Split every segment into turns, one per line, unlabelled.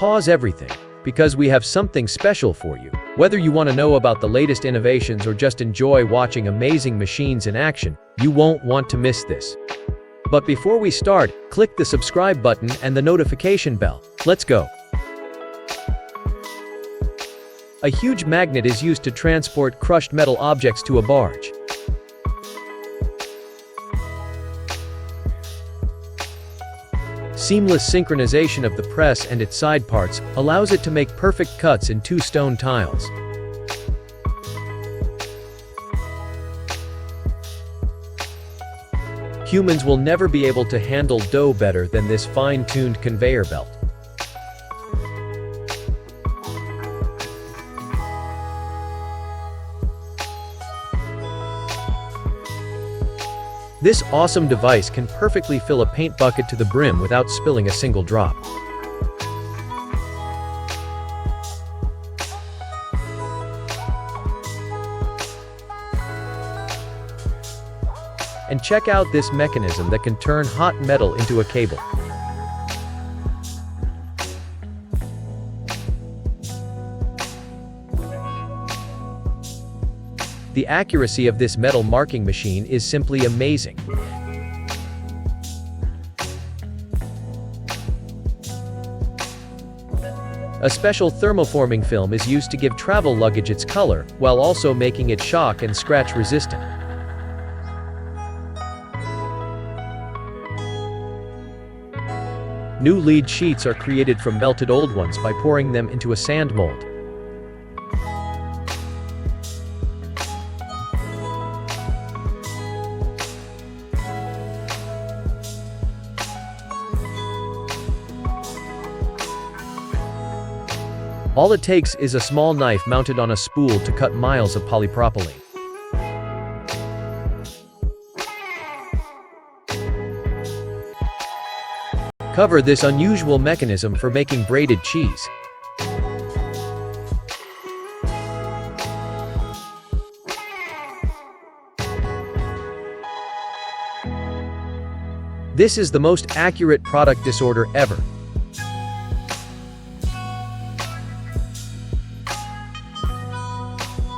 pause everything, because we have something special for you. Whether you want to know about the latest innovations or just enjoy watching amazing machines in action, you won't want to miss this. But before we start, click the subscribe button and the notification bell. Let's go. A huge magnet is used to transport crushed metal objects to a barge. Seamless synchronization of the press and its side parts allows it to make perfect cuts in 2 stone tiles. Humans will never be able to handle dough better than this fine-tuned conveyor belt. This awesome device can perfectly fill a paint bucket to the brim without spilling a single drop. And check out this mechanism that can turn hot metal into a cable. The accuracy of this metal marking machine is simply amazing. A special thermoforming film is used to give travel luggage its color, while also making it shock and scratch resistant. New lead sheets are created from melted old ones by pouring them into a sand mold. All it takes is a small knife mounted on a spool to cut miles of polypropylene. Cover this unusual mechanism for making braided cheese. This is the most accurate product disorder ever.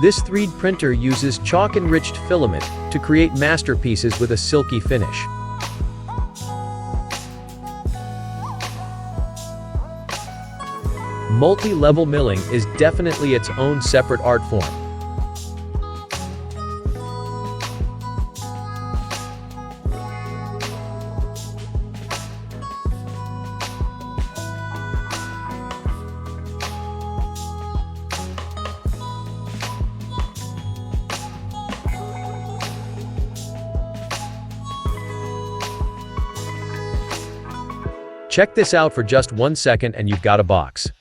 This 3D printer uses chalk-enriched filament to create masterpieces with a silky finish. Multi-level milling is definitely its own separate art form. Check this out for just 1 second and you've got a box.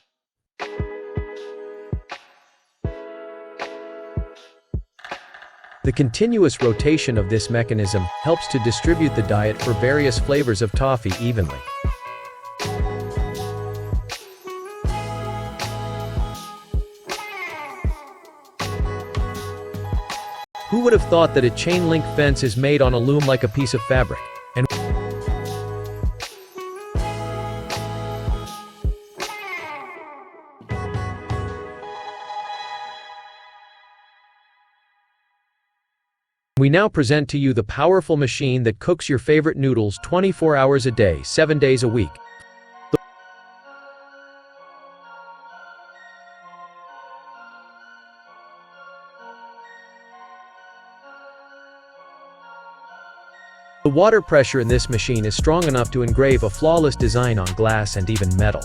The continuous rotation of this mechanism helps to distribute the diet for various flavors of toffee evenly. Who would have thought that a chain link fence is made on a loom like a piece of fabric? And we now present to you the powerful machine that cooks your favorite noodles 24 hours a day, 7 days a week. The water pressure in this machine is strong enough to engrave a flawless design on glass and even metal.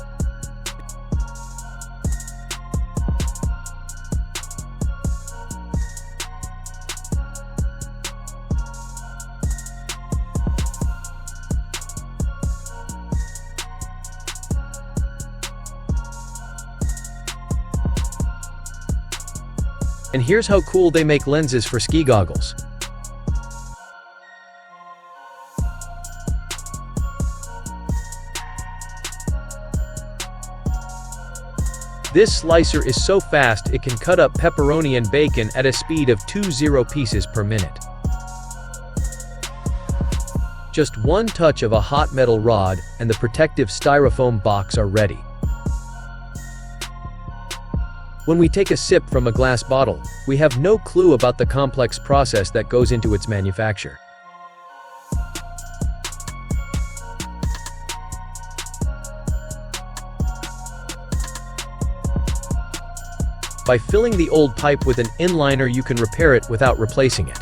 And here's how cool they make lenses for ski goggles. This slicer is so fast it can cut up pepperoni and bacon at a speed of 20 pieces per minute. Just one touch of a hot metal rod and the protective styrofoam box are ready. When we take a sip from a glass bottle, we have no clue about the complex process that goes into its manufacture. By filling the old pipe with an inliner, you can repair it without replacing it.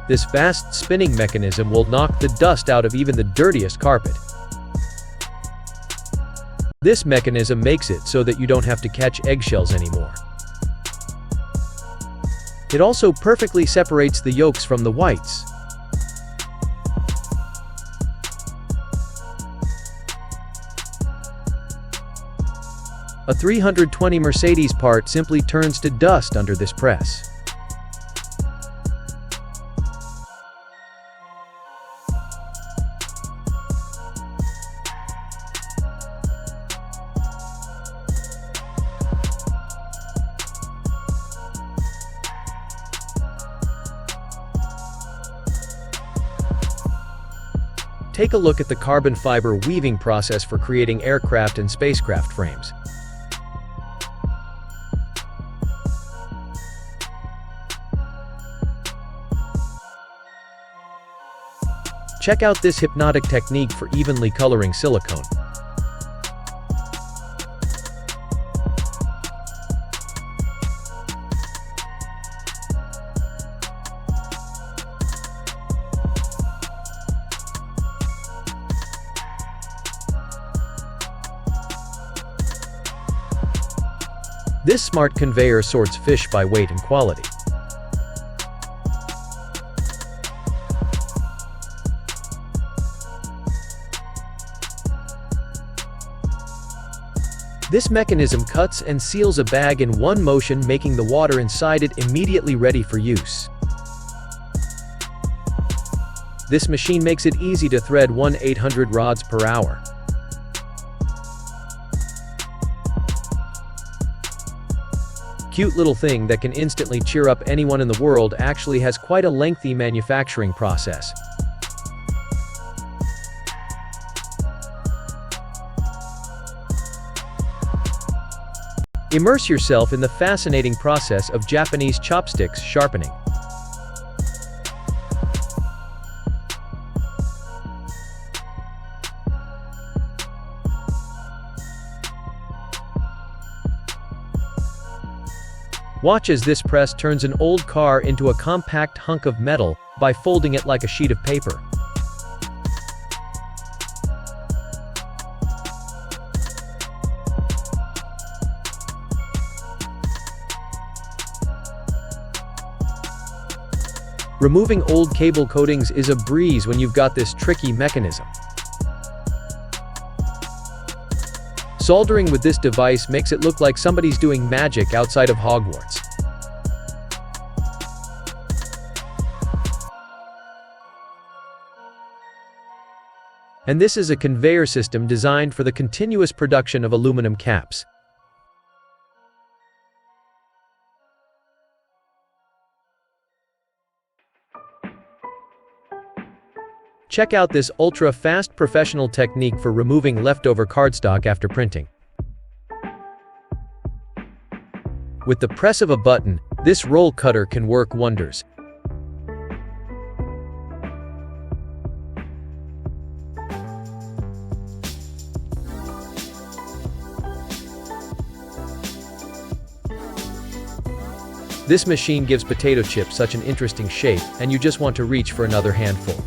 This fast spinning mechanism will knock the dust out of even the dirtiest carpet. This mechanism makes it so that you don't have to catch eggshells anymore. It also perfectly separates the yolks from the whites. A 320 Mercedes part simply turns to dust under this press. Take a look at the carbon fiber weaving process for creating aircraft and spacecraft frames. Check out this hypnotic technique for evenly coloring silicone. This smart conveyor sorts fish by weight and quality. This mechanism cuts and seals a bag in one motion, making the water inside it immediately ready for use. This machine makes it easy to thread 1/800 rods per hour. Cute little thing that can instantly cheer up anyone in the world actually has quite a lengthy manufacturing process. Immerse yourself in the fascinating process of Japanese chopsticks sharpening. Watch as this press turns an old car into a compact hunk of metal by folding it like a sheet of paper. Removing old cable coatings is a breeze when you've got this tricky mechanism. Soldering with this device makes it look like somebody's doing magic outside of Hogwarts. And this is a conveyor system designed for the continuous production of aluminum caps. Check out this ultra-fast professional technique for removing leftover cardstock after printing. With the press of a button, this roll cutter can work wonders. This machine gives potato chips such an interesting shape, and you just want to reach for another handful.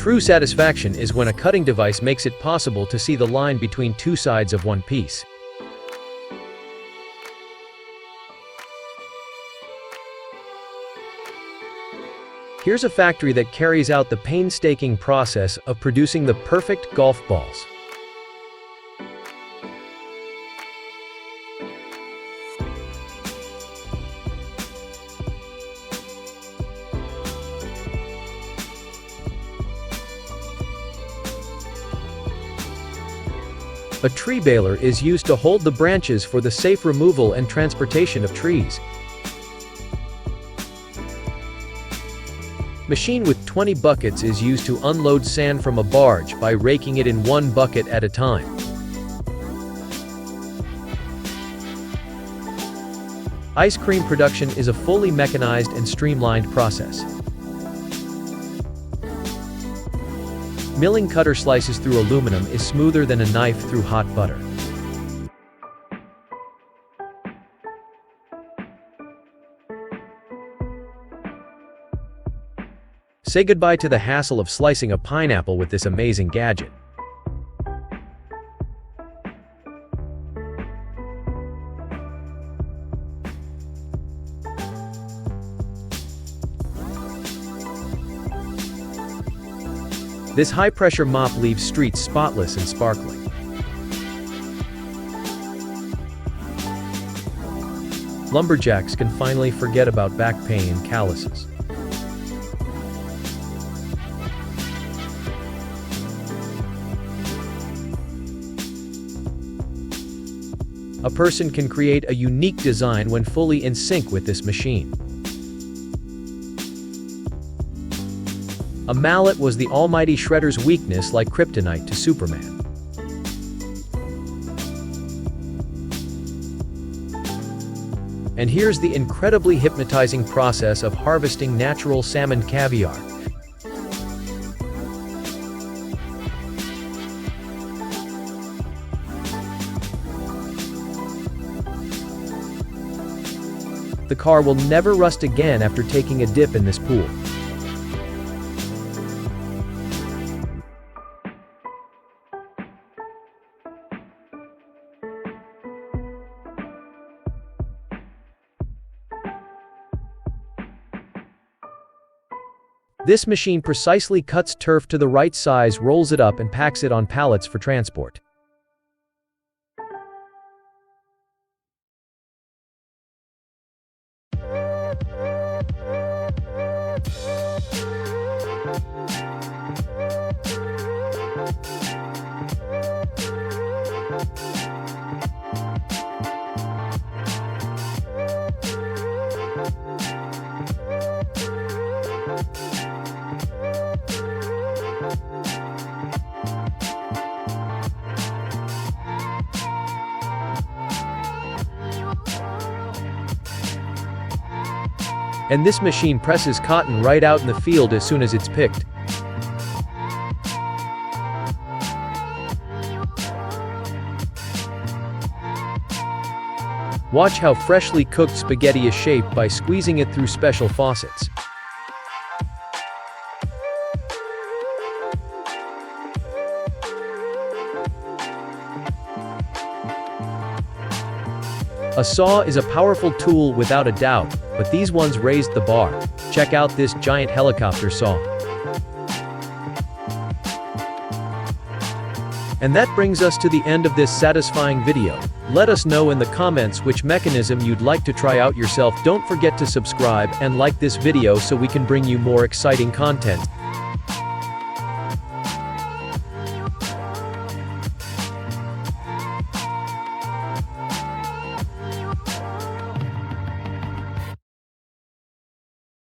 True satisfaction is when a cutting device makes it possible to see the line between two sides of one piece. Here's a factory that carries out the painstaking process of producing the perfect golf balls. A tree baler is used to hold the branches for the safe removal and transportation of trees. Machine with 20 buckets is used to unload sand from a barge by raking it in one bucket at a time. Ice cream production is a fully mechanized and streamlined process. Milling cutter slices through aluminum is smoother than a knife through hot butter. Say goodbye to the hassle of slicing a pineapple with this amazing gadget. This high-pressure mop leaves streets spotless and sparkling. Lumberjacks can finally forget about back pain and calluses. A person can create a unique design when fully in sync with this machine. A mallet was the almighty shredder's weakness, like kryptonite to Superman. And here's the incredibly hypnotizing process of harvesting natural salmon caviar. The car will never rust again after taking a dip in this pool. This machine precisely cuts turf to the right size, rolls it up and packs it on pallets for transport. And this machine presses cotton right out in the field as soon as it's picked. Watch how freshly cooked spaghetti is shaped by squeezing it through special faucets. A saw is a powerful tool without a doubt, but these ones raised the bar. Check out this giant helicopter saw. And that brings us to the end of this satisfying video. Let us know in the comments which mechanism you'd like to try out yourself. Don't forget to subscribe and like this video so we can bring you more exciting content.